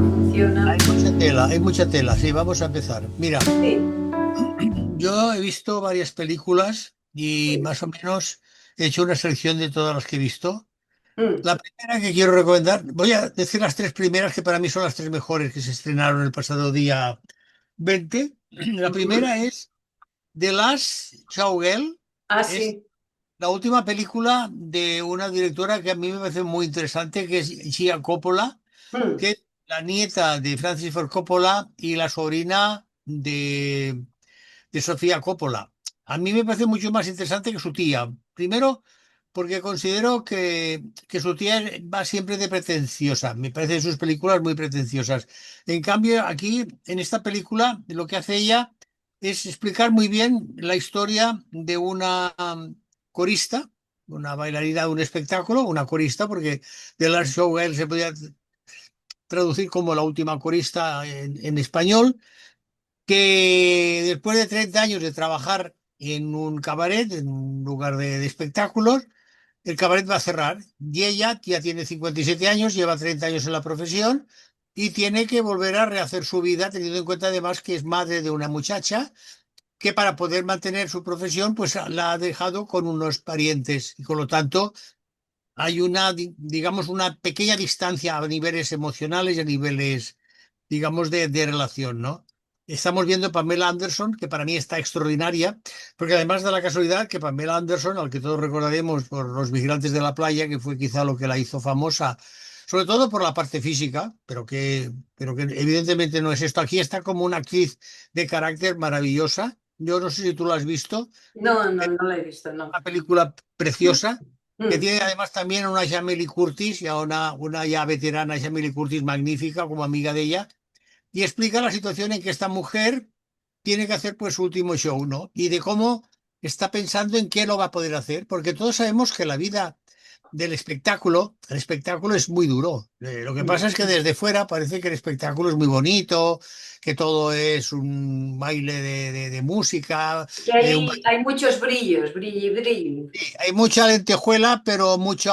no funciona. Hay mucha tela, sí, vamos a empezar. Mira, Sí, yo he visto varias películas y sí. más o menos he hecho una selección de todas las que he visto. Mm, La primera que quiero recomendar, voy a decir las tres primeras que para mí son las tres mejores que se estrenaron el pasado día 20. La ujú. primera es The Last Showgirl, Ah, es sí. la última película de una directora que a mí me parece muy interesante, que es Sofia Coppola, Mm, que es la nieta de Francis Ford Coppola y la sobrina de Sofía Coppola. A mí me parece mucho más interesante que su tía. Primero, porque considero que su tía va siempre de pretenciosa. Me parecen sus películas muy pretenciosas. En cambio, aquí, en esta película, lo que hace ella es explicar muy bien la historia de una corista, una bailarina de un espectáculo, una corista, porque The Last Showgirl se podía traducir como la última corista en español, que después de 30 años de trabajar en un cabaret, en un lugar de espectáculos, el cabaret va a cerrar y ella ya tiene 57 años, lleva 30 años en la profesión y tiene que volver a rehacer su vida, teniendo en cuenta además que es madre de una muchacha que para poder mantener su profesión, pues la ha dejado con unos parientes y por lo tanto hay una, digamos, una pequeña distancia a niveles emocionales y a niveles, digamos, de relación, ¿no? Estamos viendo Pamela Anderson, que para mí está extraordinaria, porque además de la casualidad que Pamela Anderson, al que todos recordaremos por Los Vigilantes de la Playa, que fue quizá lo que la hizo famosa, sobre todo por la parte física, pero que evidentemente no es esto. Aquí está como una actriz de carácter maravillosa. Yo no sé si tú la has visto, no, no, no la he visto, no. una película preciosa que Mm, tiene además también a una Jamie Lee Curtis y a una ya veterana Jamie Lee Curtis magnífica como amiga de ella y explica la situación en que esta mujer tiene que hacer pues su último show, ¿no? Y de cómo está pensando en qué lo va a poder hacer, porque todos sabemos que la vida del espectáculo, el espectáculo es muy duro. Lo que mm. pasa es que desde fuera parece que el espectáculo es muy bonito, que todo es un baile de música, Que un hay muchos brillos, brilli, brilli. hay mucha lentejuela, pero mucho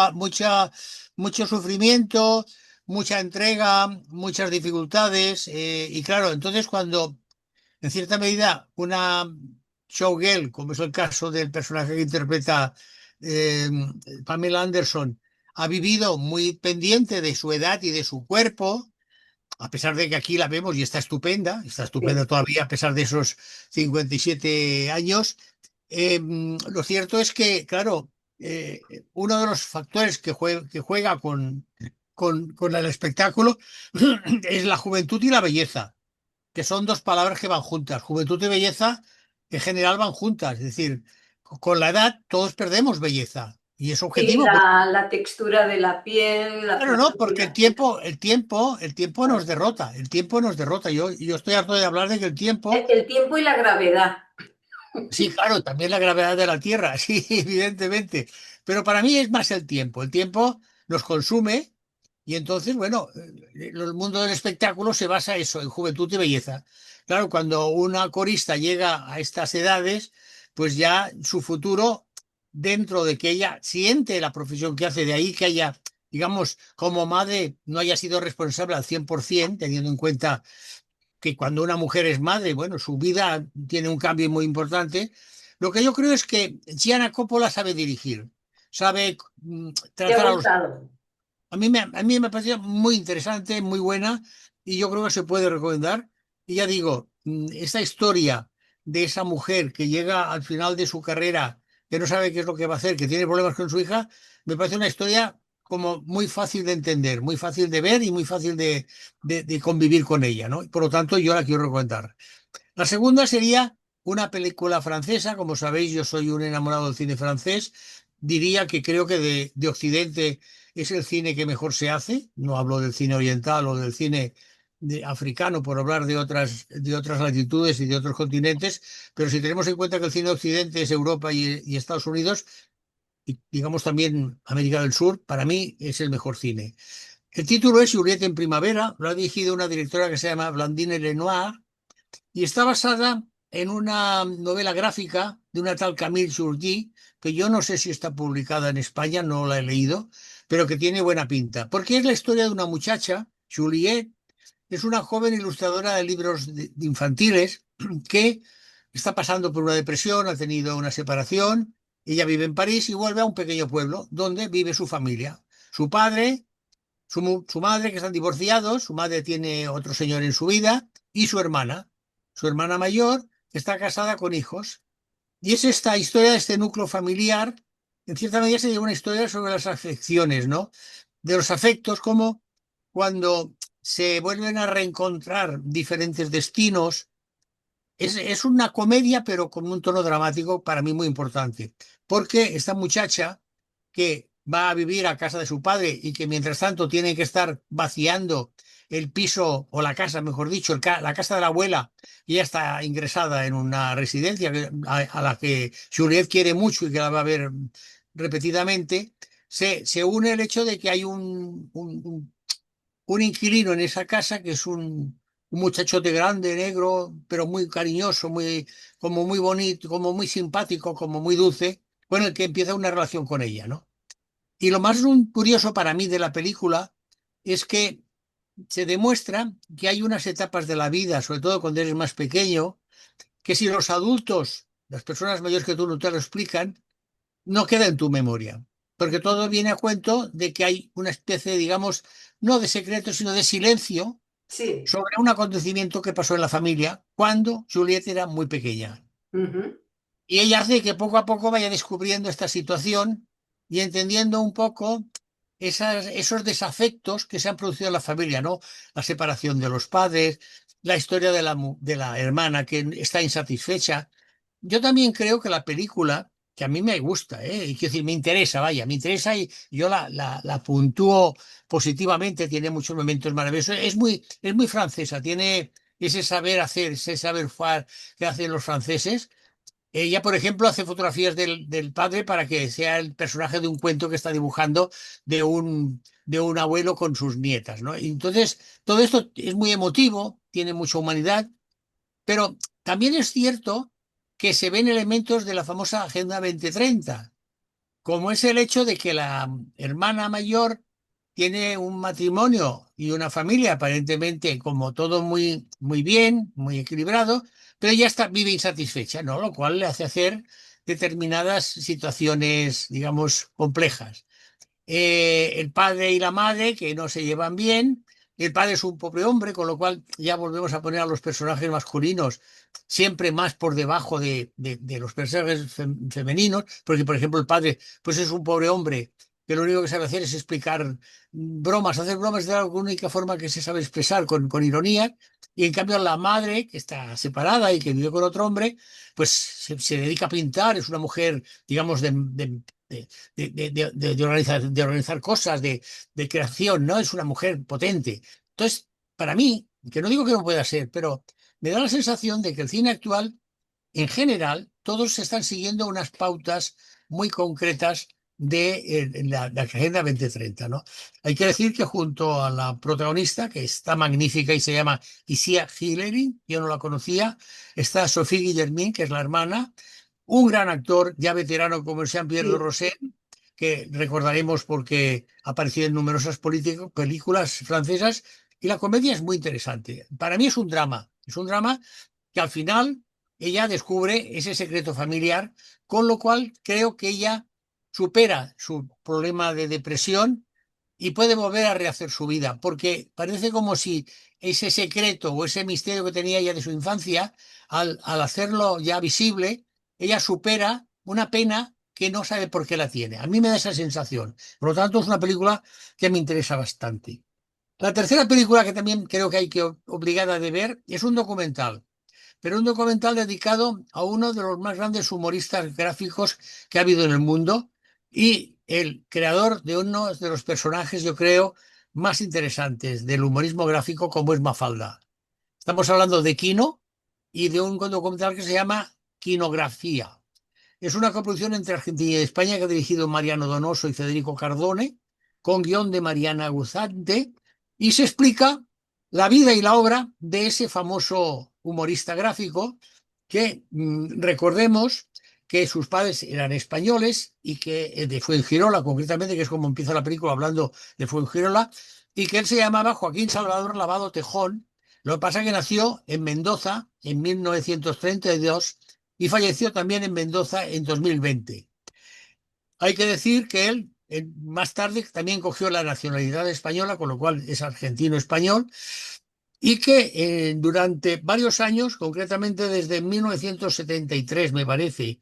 sufrimiento, mucha entrega, muchas dificultades. Y claro, entonces cuando en cierta medida una showgirl, como es el caso del personaje que interpreta eh, Pamela Anderson, ha vivido muy pendiente de su edad y de su cuerpo, a pesar de que aquí la vemos y está estupenda Sí. todavía a pesar de esos 57 años. Lo cierto es que, claro, uno de los factores que juega con el espectáculo es la juventud y la belleza, que son dos palabras que van juntas. Juventud y belleza en general van juntas, es decir, con la edad todos perdemos belleza y es Y objetivo. la textura de la piel, la Claro, no, porque plasticidad. el tiempo nos derrota, el tiempo nos derrota. Yo estoy harto de hablar de que el tiempo. El tiempo y la gravedad. Sí, claro, también la gravedad de la Tierra, sí, evidentemente. Pero para mí es más el tiempo. El tiempo nos consume y entonces, bueno, el mundo del espectáculo se basa eso, en juventud y belleza. Claro, cuando una corista llega a estas edades, pues ya su futuro, dentro de que ella siente la profesión que hace, de ahí que haya, digamos, como madre, no haya sido responsable al 100%, teniendo en cuenta que cuando una mujer es madre, bueno, su vida tiene un cambio muy importante. Lo que yo creo es que Gianna Coppola sabe dirigir, sabe ¿Te ha tratar a los... gustado? A mí me pareció muy interesante, muy buena, y yo creo que se puede recomendar. Y ya digo, esta historia de esa mujer que llega al final de su carrera, que no sabe qué es lo que va a hacer, que tiene problemas con su hija, me parece una historia como muy fácil de entender, muy fácil de ver y muy fácil de convivir con ella, ¿no? Y por lo tanto, yo la quiero recomendar. La segunda sería una película francesa. Como sabéis, yo soy un enamorado del cine francés. Diría que creo que de Occidente es el cine que mejor se hace. No hablo del cine oriental o del cine africano, por hablar de otras latitudes y de otros continentes, pero si tenemos en cuenta que el cine de Occidente es Europa y Estados Unidos, y digamos también América del Sur, para mí es el mejor cine. El título es Juliette en primavera, lo ha dirigido una directora que se llama Blandine Lenoir, y está basada en una novela gráfica de una tal Camille Jourdí, que yo no sé si está publicada en España, no la he leído, pero que tiene buena pinta, porque es la historia de una muchacha, Juliette, es una joven ilustradora de libros infantiles que está pasando por una depresión, ha tenido una separación, ella vive en París y vuelve a un pequeño pueblo donde vive su familia. Su padre, su madre, que están divorciados, su madre tiene otro señor en su vida, y su hermana mayor, que está casada con hijos. Y es esta historia de este núcleo familiar, en cierta medida sería una historia sobre las afecciones, ¿no? De los afectos, como cuando se vuelven a reencontrar diferentes destinos. Es una comedia, pero con un tono dramático para mí muy importante, porque esta muchacha que va a vivir a casa de su padre y que mientras tanto tiene que estar vaciando el piso o la casa, mejor dicho, la casa de la abuela, y ya está ingresada en una residencia a la que Juliet quiere mucho y que la va a ver repetidamente, se une el hecho de que hay un inquilino en esa casa que es un muchachote grande, negro, pero muy cariñoso, como muy bonito, como muy simpático, como muy dulce, con el que empieza una relación con ella, ¿no? Y lo más curioso para mí de la película es que se demuestra que hay unas etapas de la vida, sobre todo cuando eres más pequeño, que si los adultos, las personas mayores que tú no te lo explican, no queda en tu memoria. Porque todo viene a cuento de que hay una especie, digamos, no de secreto, sino de silencio Sí. sobre un acontecimiento que pasó en la familia cuando Juliet era muy pequeña. Ujú. Y ella hace que poco a poco vaya descubriendo esta situación y entendiendo un poco esos desafectos que se han producido en la familia, ¿no? La separación de los padres, la historia de la hermana que está insatisfecha. Yo también creo que la película, que a mí me gusta, y quiero decir, me interesa, vaya, me interesa y yo la puntúo positivamente, tiene muchos momentos maravillosos, es muy francesa, tiene ese saber hacer, ese saber faire que hacen los franceses. Ella, por ejemplo, hace fotografías del padre para que sea el personaje de un cuento que está dibujando de un abuelo con sus nietas, ¿no? Y entonces, todo esto es muy emotivo, tiene mucha humanidad, pero también es cierto que se ven elementos de la famosa Agenda 2030, como es el hecho de que la hermana mayor tiene un matrimonio y una familia aparentemente como todo muy, muy bien, muy equilibrado, pero ella vive insatisfecha, ¿no? Lo cual le hace hacer determinadas situaciones, digamos, complejas. El padre y la madre que no se llevan bien. El padre es un pobre hombre, con lo cual ya volvemos a poner a los personajes masculinos siempre más por debajo de los personajes femeninos, porque por ejemplo el padre pues es un pobre hombre que lo único que sabe hacer es explicar bromas, hacer bromas de la única forma que se sabe expresar con ironía, y en cambio la madre, que está separada y que vive con otro hombre, pues se dedica a pintar, es una mujer, digamos, de organizar cosas, de creación, ¿no? Es una mujer potente. Entonces, para mí, que no digo que no pueda ser, pero me da la sensación de que el cine actual, en general, todos están siguiendo unas pautas muy concretas de la Agenda 2030, ¿no? Hay que decir que junto a la protagonista, que está magnífica y se llama Isia Hillery, yo no la conocía, está Sophie Guillermin, que es la hermana, un gran actor, ya veterano como es Jean-Pierre de Sí. Rosé, que recordaremos porque apareció en numerosas películas francesas, y la comedia es muy interesante. Para mí es un drama que al final ella descubre ese secreto familiar, con lo cual creo que ella supera su problema de depresión y puede volver a rehacer su vida, porque parece como si ese secreto o ese misterio que tenía ella de su infancia, al hacerlo ya visible, ella supera una pena que no sabe por qué la tiene. A mí me da esa sensación. Por lo tanto, es una película que me interesa bastante. La tercera película que también creo que hay que obligada de ver es un documental, pero un documental dedicado a uno de los más grandes humoristas gráficos que ha habido en el mundo y el creador de uno de los personajes, yo creo, más interesantes del humorismo gráfico, como es Mafalda. Estamos hablando de Kino y de un documental que se llama Kinografía. Es una coproducción entre Argentina y España que ha dirigido Mariano Donoso y Federico Cardone, con guión de Mariana Guzante, y se explica la vida y la obra de ese famoso humorista gráfico que, recordemos que sus padres eran españoles y que de Fuengirola, concretamente, que es como empieza la película hablando de Fuengirola, y que él se llamaba Joaquín Salvador Lavado Tejón. Lo que pasa es que nació en Mendoza en 1932 y falleció también en Mendoza en 2020. Hay que decir que él más tarde también cogió la nacionalidad española, con lo cual es argentino-español, y que durante varios años, concretamente desde 1973, me parece,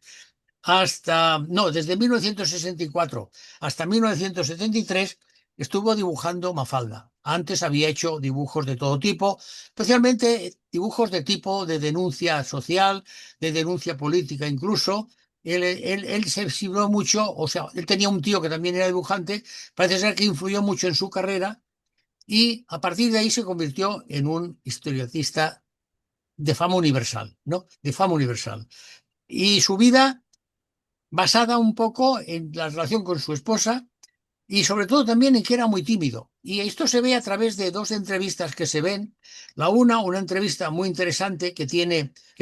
no, desde 1964 hasta 1973 estuvo dibujando Mafalda. Antes había hecho dibujos de todo tipo, especialmente dibujos de tipo de denuncia social, de denuncia política incluso. Él se exhibió mucho, o sea, él tenía un tío que también era dibujante, parece ser que influyó mucho en su carrera y a partir de ahí se convirtió en un historietista de fama universal, ¿no? De fama universal. Y su vida basada un poco en la relación con su esposa y sobre todo también en que era muy tímido. Y esto se ve a través de dos entrevistas que se ven. Una entrevista muy interesante que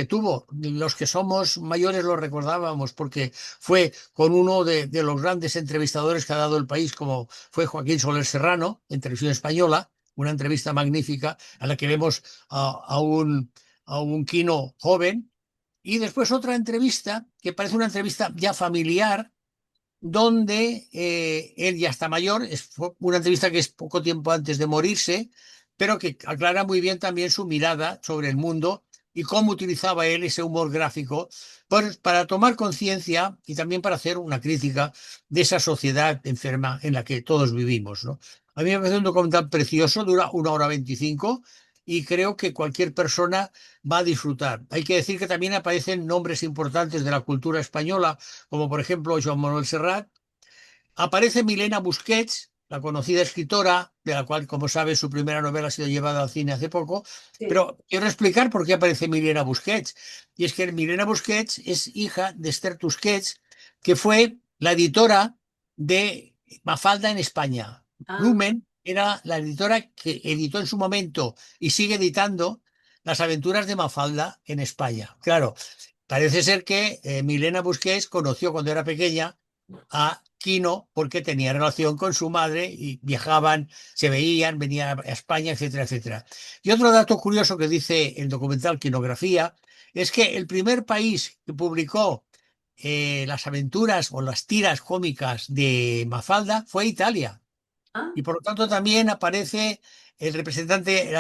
tuvo, los que somos mayores lo recordábamos porque fue con uno de los grandes entrevistadores que ha dado el país, como fue Joaquín Soler Serrano, en Televisión Española, una entrevista magnífica a la que vemos a un Quino joven. Y después otra entrevista, que parece una entrevista ya familiar, donde él ya está mayor, es una entrevista que es poco tiempo antes de morirse, pero que aclara muy bien también su mirada sobre el mundo y cómo utilizaba él ese humor gráfico para tomar conciencia y también para hacer una crítica de esa sociedad enferma en la que todos vivimos, ¿no? A mí me parece un documental precioso, dura 1 hora 25 y creo que cualquier persona va a disfrutar. Hay que decir que también aparecen nombres importantes de la cultura española, como por ejemplo Joan Manuel Serrat. Aparece Milena Busquets, la conocida escritora, de la cual, como sabes, su primera novela ha sido llevada al cine hace poco, Sí. pero quiero explicar por qué aparece Milena Busquets. Y es que Milena Busquets es hija de Esther Tusquets, que fue la editora de Mafalda en España. Ah, Lumen era la editora que editó en su momento y sigue editando las aventuras de Mafalda en España. Claro, parece ser que Milena Busquets conoció cuando era pequeña a Quino porque tenía relación con su madre y viajaban, se veían, venían a España, etcétera, etcétera. Y otro dato curioso que dice el documental Quinografía es que el primer país que publicó las aventuras o las tiras cómicas de Mafalda fue Italia. ah, Y por lo tanto también aparece la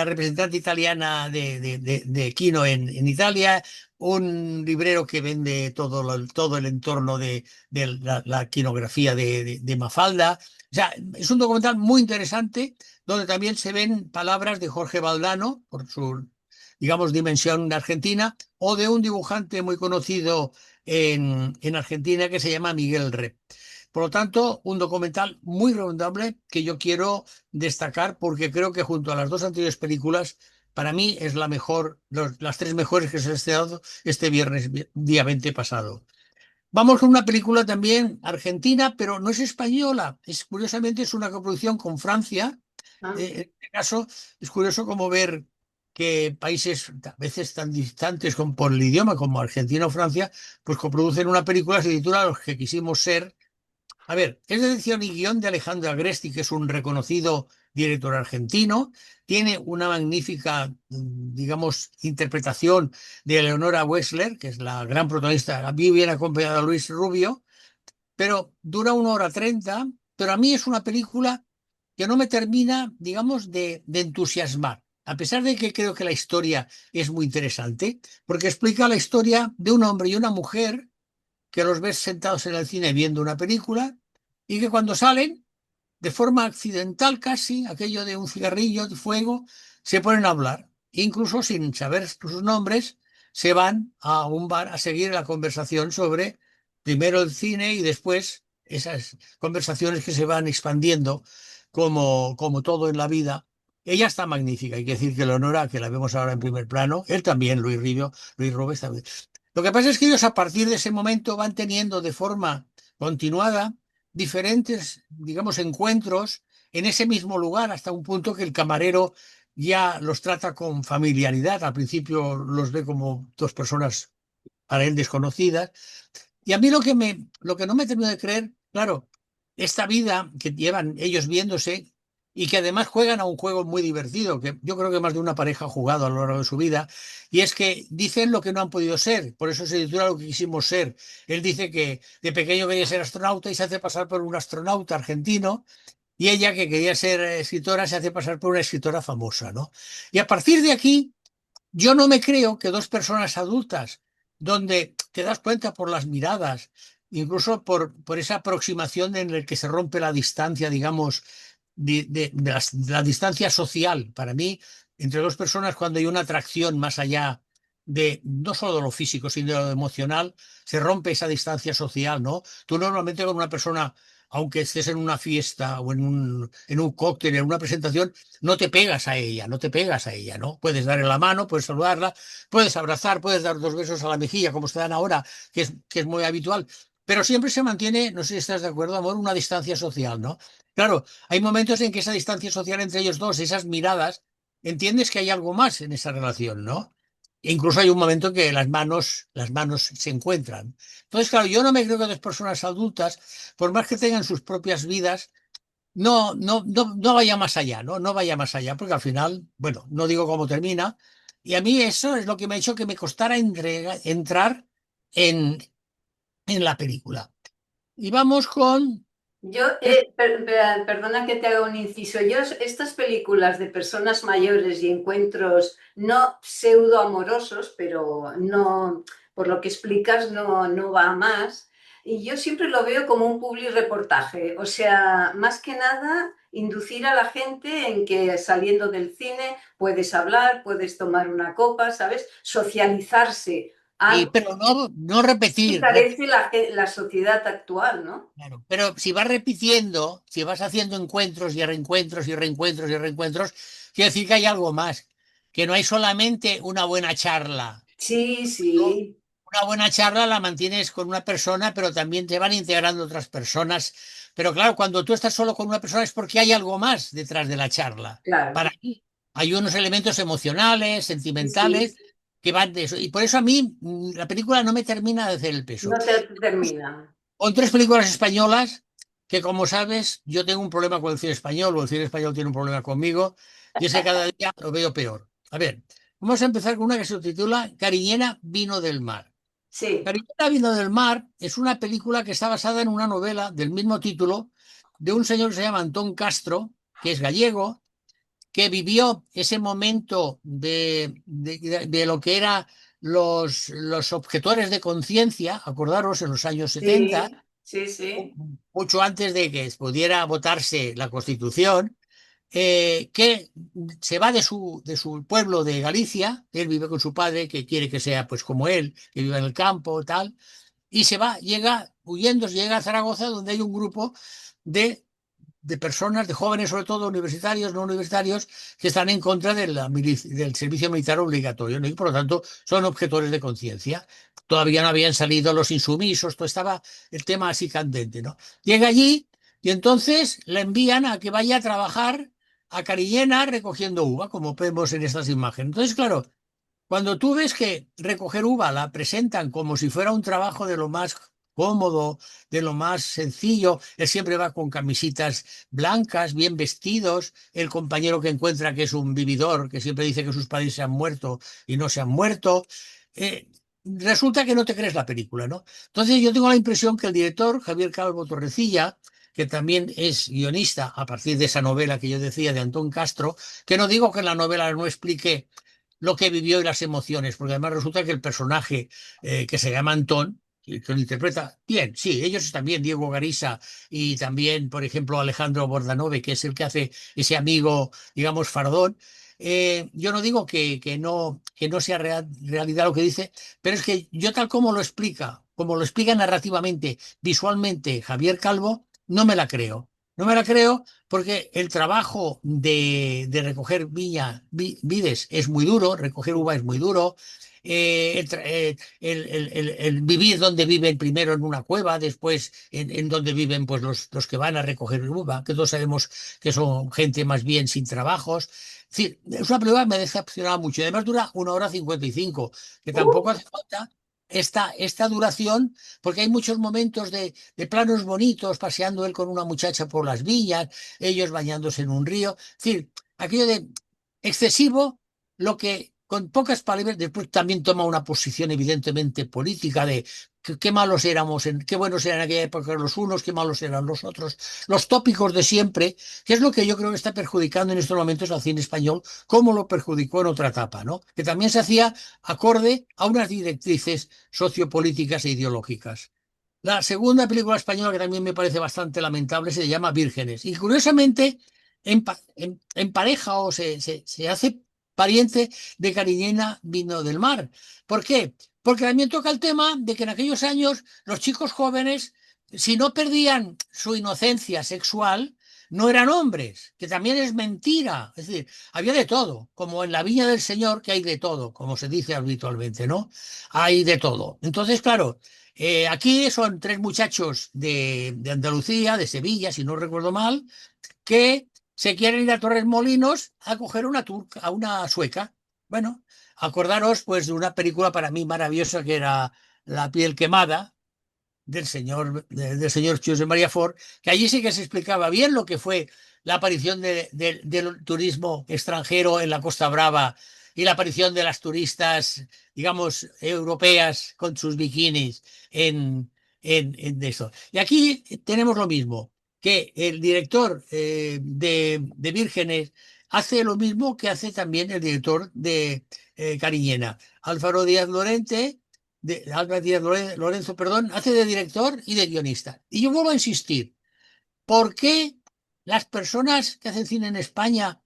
representante italiana de Quino en Italia, un librero que vende todo el entorno de la quinografía de Mafalda. O sea, es un documental muy interesante donde también se ven palabras de Jorge Valdano, por su, digamos, dimensión argentina, o de un dibujante muy conocido en Argentina que se llama Miguel Rep. Por lo tanto, un documental muy recomendable que yo quiero destacar porque creo que junto a las dos anteriores películas, para mí es la mejor, las tres mejores que se han estrenado este viernes, día 20 pasado. Vamos con una película también argentina, pero no es española. Curiosamente, es una coproducción con Francia. ah. En este caso, es curioso como ver que países a veces tan distantes por el idioma como Argentina o Francia, pues coproducen una película que se titula Los que quisimos ser. A ver, es de dirección y guión de Alejandro Agresti, que es un reconocido director argentino. Tiene una magnífica, digamos, interpretación de Eleonora Wexler, que es la gran protagonista, muy bien acompañada de Luis Rubio, pero dura 1 hora 30. Pero a mí es una película que no me termina, digamos, de entusiasmar. A pesar de que creo que la historia es muy interesante, porque explica la historia de un hombre y una mujer que los ves sentados en el cine viendo una película y que cuando salen, de forma accidental casi, aquello de un cigarrillo de fuego, se ponen a hablar. Incluso sin saber sus nombres, se van a un bar a seguir la conversación sobre primero el cine y después esas conversaciones que se van expandiendo como todo en la vida. Ella está magnífica, hay que decir que Leonora, que la vemos ahora en primer plano, él también, Luis Robes también. Lo que pasa es que ellos a partir de ese momento van teniendo de forma continuada diferentes, digamos, encuentros en ese mismo lugar hasta un punto que el camarero ya los trata con familiaridad. Al principio los ve como dos personas para él desconocidas. Y a mí lo que no me termino de creer, claro, esta vida que llevan ellos viéndose y que además juegan a un juego muy divertido, que yo creo que más de una pareja ha jugado a lo largo de su vida, y es que dicen lo que no han podido ser, por eso se titula Lo que quisimos ser. Él dice que de pequeño quería ser astronauta y se hace pasar por un astronauta argentino, y ella, que quería ser escritora, se hace pasar por una escritora famosa, ¿no? Y a partir de aquí, yo no me creo que dos personas adultas, donde te das cuenta por las miradas, incluso por esa aproximación en la que se rompe la distancia, digamos, de la distancia social. Para mí, entre dos personas, cuando hay una atracción más allá de no solo de lo físico, sino de lo emocional, se rompe esa distancia social, ¿no? Tú normalmente con una persona, aunque estés en una fiesta o en un cóctel, en una presentación, no te pegas a ella, no te pegas a ella, ¿no? Puedes darle la mano, puedes saludarla, puedes abrazar, puedes dar dos besos a la mejilla, como se dan ahora, que es muy habitual, pero siempre se mantiene, no sé si estás de acuerdo, amor, una distancia social, ¿no? Claro, hay momentos en que esa distancia social entre ellos dos, esas miradas, entiendes que hay algo más en esa relación, ¿no? E incluso hay un momento en que las manos se encuentran. Entonces, claro, yo no me creo que dos personas adultas, por más que tengan sus propias vidas, no vaya más allá, ¿no? No vaya más allá, porque al final, bueno, no digo cómo termina. Y a mí eso es lo que me ha hecho que me costara entrar en la película. Y vamos con... Yo, perdona que te haga un inciso. Yo, estas películas de personas mayores y encuentros no pseudo amorosos, pero no, por lo que explicas, no va a más. Y yo siempre lo veo como un publi reportaje. O sea, más que nada, inducir a la gente en que saliendo del cine puedes hablar, puedes tomar una copa, ¿sabes? Socializarse. Y, Algo pero no que repetir, carece la sociedad actual, ¿no? claro. Pero si vas repitiendo, si vas haciendo encuentros y reencuentros y reencuentros y reencuentros, quiere decir que hay algo más, que no hay solamente una buena charla. Sí, ¿No? sí, Una buena charla la mantienes con una persona, pero también te van integrando otras personas. Pero claro, cuando tú estás solo con una persona es porque hay algo más detrás de la charla. claro. Para mí, hay unos elementos emocionales, Sí, sí, sentimentales, que van de eso. Y por eso a mí la película no me termina de hacer el peso. no te termina. Con tres películas españolas que, como sabes, yo tengo un problema con el cine español, o el cine español tiene un problema conmigo, y es que cada día lo veo peor. A ver, vamos a empezar con una que se titula Cariñena, vino del mar. Sí, Cariñena, vino del mar es una película que está basada en una novela del mismo título de un señor que se llama Antón Castro, que es gallego, que vivió ese momento de lo que eran los objetores de conciencia, acordaros, en los años 70, sí, sí, sí, mucho antes de que pudiera votarse la Constitución, que se va de su pueblo de Galicia, él vive con su padre, que quiere que sea pues como él, que viva en el campo, tal, y se va, llega huyendo, llega a Zaragoza, donde hay un grupo de de personas, de jóvenes, sobre todo universitarios, no universitarios, que están en contra del servicio militar obligatorio, ¿no? Y por lo tanto son objetores de conciencia. Todavía no habían salido los insumisos, todo estaba el tema así candente, ¿no? Llega allí y entonces le envían a que vaya a trabajar a Carillena recogiendo uva, como vemos en estas imágenes. Entonces, claro, cuando tú ves que recoger uva la presentan como si fuera un trabajo de lo más cómodo, de lo más sencillo, él siempre va con camisitas blancas, bien vestidos, el compañero que encuentra que es un vividor, que siempre dice que sus padres se han muerto y no se han muerto, resulta que no te crees la película, ¿no? Entonces yo tengo la impresión que el director, Javier Calvo Torrecilla, que también es guionista a partir de esa novela que yo decía de Antón Castro, que no digo que en la novela no explique lo que vivió y las emociones, porque además resulta que el personaje que se llama Antón, que lo interpreta bien, sí, ellos están bien, Diego Garisa y también, por ejemplo, Alejandro Bordanove, que es el que hace ese amigo, digamos, fardón. Yo no digo que no sea realidad lo que dice, pero es que yo tal como lo explica narrativamente, visualmente Javier Calvo, no me la creo. No me la creo porque el trabajo de recoger vides es muy duro, recoger uva es muy duro. El vivir donde viven primero en una cueva, después en donde viven pues los que van a recoger uva, que todos sabemos que son gente más bien sin trabajos. Es decir, es una película que me decepcionaba mucho. Y además dura 1 hora 55, que uh, tampoco hace falta. esta duración, porque hay muchos momentos de planos bonitos, paseando él con una muchacha por las viñas, ellos bañándose en un río. Es decir, aquello de excesivo, lo que con pocas palabras, después también toma una posición evidentemente política de qué malos éramos, qué buenos eran en aquella época los unos, qué malos eran los otros, los tópicos de siempre, que es lo que yo creo que está perjudicando en estos momentos al cine español, como lo perjudicó en otra etapa, ¿no? Que también se hacía acorde a unas directrices sociopolíticas e ideológicas. La segunda película española que también me parece bastante lamentable se llama Vírgenes. Y curiosamente empareja o se hace pariente de Cariñena Vino del Mar. ¿Por qué? Porque también toca el tema de que en aquellos años los chicos jóvenes, si no perdían su inocencia sexual, no eran hombres, que también es mentira. Es decir, había de todo, como en la Viña del Señor, que hay de todo, como se dice habitualmente, ¿no? Hay de todo. Entonces, claro, aquí son tres muchachos de Andalucía, de Sevilla, si no recuerdo mal, que se quieren ir a Torres Molinos a coger una turca, a una sueca. Bueno, acordaros pues de una película para mí maravillosa que era La piel quemada del señor José María Ford, que allí sí que se explicaba bien lo que fue la aparición del turismo extranjero en la Costa Brava y la aparición de las turistas, digamos, europeas con sus bikinis en eso. Y aquí tenemos lo mismo, que el director de Vírgenes hace lo mismo que hace también el director de Cariñena. Álvaro Díaz Lorente Álvaro Díaz Lorenzo, perdón, hace de director y de guionista. Y yo vuelvo a insistir, ¿por qué las personas que hacen cine en España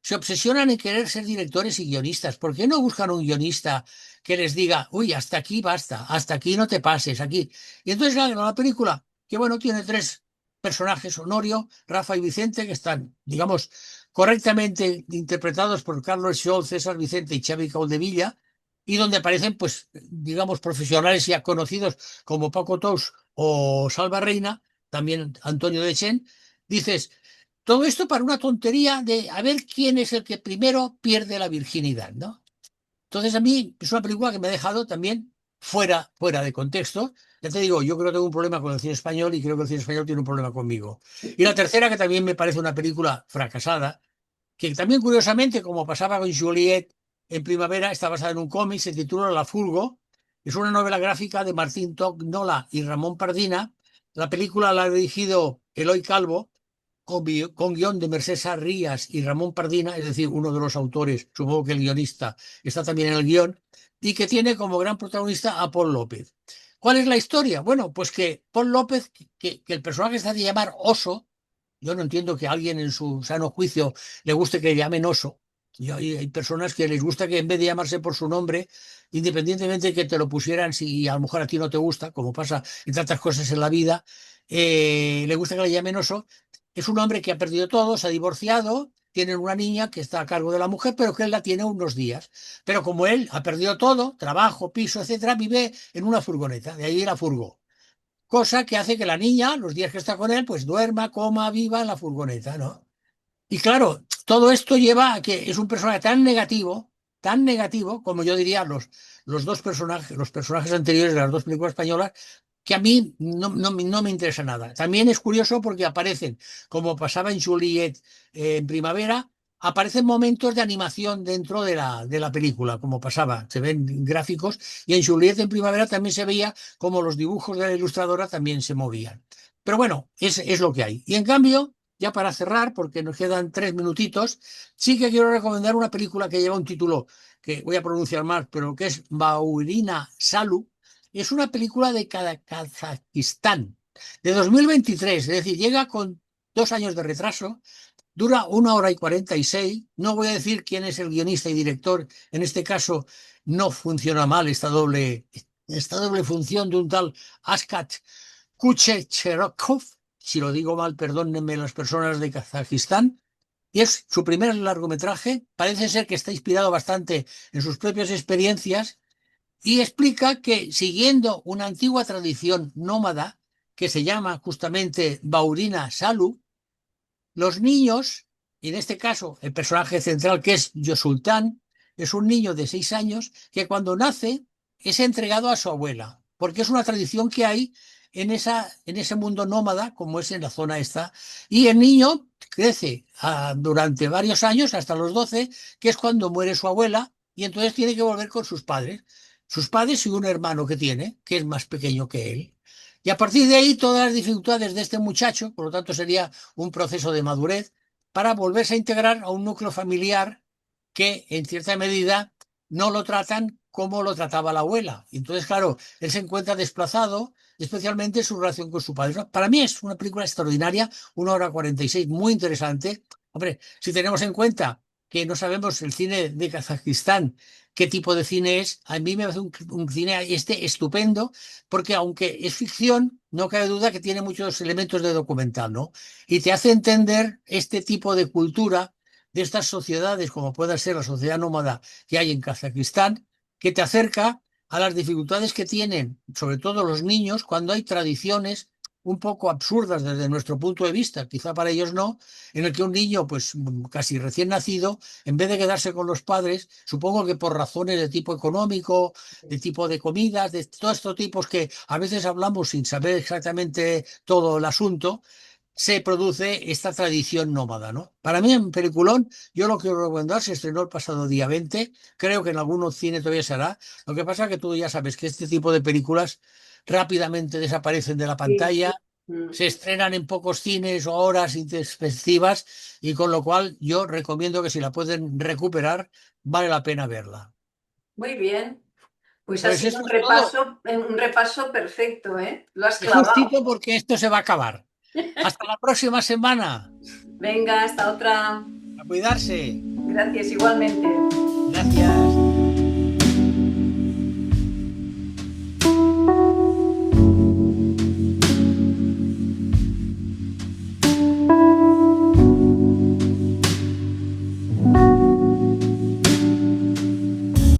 se obsesionan en querer ser directores y guionistas? ¿Por qué no buscan un guionista que les diga, uy, hasta aquí basta, hasta aquí no te pases, aquí? Y entonces la película, que bueno, tiene tres personajes, Honorio, Rafa y Vicente, que están, digamos, correctamente interpretados por Carlos Scholl, César Vicente y Xavi Caudevilla, y donde aparecen, pues, digamos, profesionales ya conocidos como Paco Tous o Salva Reina, también Antonio Dechen, dices, todo esto para una tontería de a ver quién es el que primero pierde la virginidad, ¿no? Entonces a mí es una película que me ha dejado también fuera de contexto. Ya te digo, yo creo que tengo un problema con el cine español y creo que el cine español tiene un problema conmigo. Y la tercera, que también me parece una película fracasada, que también curiosamente, como pasaba con Juliet en Primavera, está basada en un cómic, se titula La Furgo, es una novela gráfica de Martín Tognola y Ramón Pardina. La película la ha dirigido Eloy Calvo, con guión de Merced Rías y Ramón Pardina, es decir, uno de los autores, supongo que el guionista está también en el guión, y que tiene como gran protagonista a Paul López. ¿Cuál es la historia? Bueno, pues que Paul López, que el personaje se hace llamar Oso. Yo no entiendo que a alguien en su sano juicio le guste que le llamen Oso. Y hay personas que les gusta que en vez de llamarse por su nombre, independientemente de que te lo pusieran, si a lo mejor a ti no te gusta, como pasa en tantas cosas en la vida, le gusta que le llamen Oso. Es un hombre que ha perdido todo, se ha divorciado, tienen una niña que está a cargo de la mujer, pero que él la tiene unos días. Pero como él ha perdido todo, trabajo, piso, etcétera, vive en una furgoneta, de ahí la furgo. Cosa que hace que la niña, los días que está con él, pues duerma, coma, viva en la furgoneta, ¿no? Y claro, todo esto lleva a que es un personaje tan negativo, como yo diría los personajes anteriores de las dos películas españolas, que a mí no me interesa nada. También es curioso porque aparecen, como pasaba en Juliet en Primavera, aparecen momentos de animación dentro de la película, como pasaba, se ven gráficos, y en Juliet en Primavera también se veía como los dibujos de la ilustradora también se movían. Pero bueno, es lo que hay. Y en cambio, ya para cerrar, porque nos quedan 3 minutitos, sí que quiero recomendar una película que lleva un título que voy a pronunciar mal, pero que es Baurina Salu. Es una película de Kazajistán, de 2023, es decir, llega con 2 años de retraso, dura 1 hora y 46. No voy a decir quién es el guionista y director, en este caso no funciona mal esta doble función de un tal Askat Kuchecherokov, si lo digo mal, perdónenme las personas de Kazajistán, y es su primer largometraje. Parece ser que está inspirado bastante en sus propias experiencias y explica que, siguiendo una antigua tradición nómada que se llama justamente Baurina Salu, los niños, y en este caso el personaje central que es Yosultán, es un niño de 6 años que cuando nace es entregado a su abuela, porque es una tradición que hay en ese mundo nómada, como es en la zona esta, y el niño crece durante varios años, hasta los 12, que es cuando muere su abuela, y entonces tiene que volver con sus padres y un hermano que tiene, que es más pequeño que él. Y a partir de ahí, todas las dificultades de este muchacho, por lo tanto sería un proceso de madurez, para volverse a integrar a un núcleo familiar que, en cierta medida, no lo tratan como lo trataba la abuela. Entonces, claro, él se encuentra desplazado, especialmente en su relación con su padre. Para mí es una película extraordinaria, 1 hora 46, muy interesante. Hombre, si tenemos en cuenta que no sabemos el cine de Kazajistán, qué tipo de cine es, a mí me parece un cine estupendo, porque aunque es ficción, no cabe duda que tiene muchos elementos de documental, ¿no? Y te hace entender este tipo de cultura de estas sociedades, como puede ser la sociedad nómada que hay en Kazajistán, que te acerca a las dificultades que tienen, sobre todo los niños, cuando hay tradiciones un poco absurdas desde nuestro punto de vista, quizá para ellos no, en el que un niño, pues casi recién nacido, en vez de quedarse con los padres, supongo que por razones de tipo económico, de tipo de comidas, de todos estos tipos que a veces hablamos sin saber exactamente todo el asunto, se produce esta tradición nómada, ¿no? Para mí, en peliculón, yo lo quiero recomendar, se estrenó el pasado día 20, creo que en algunos cines todavía se hará. Lo que pasa es que tú ya sabes que este tipo de películas rápidamente desaparecen de la Sí, pantalla, sí. Mm. se estrenan en pocos cines o horas intempestivas, y con lo cual yo recomiendo que si la pueden recuperar, vale la pena verla. Muy bien. Pues ha Pues sido esto es todo. un repaso perfecto, ¿eh? Lo has Y clavado. justito porque esto se va a acabar. Hasta la próxima semana. Venga, hasta otra. A cuidarse. Gracias, igualmente. Gracias.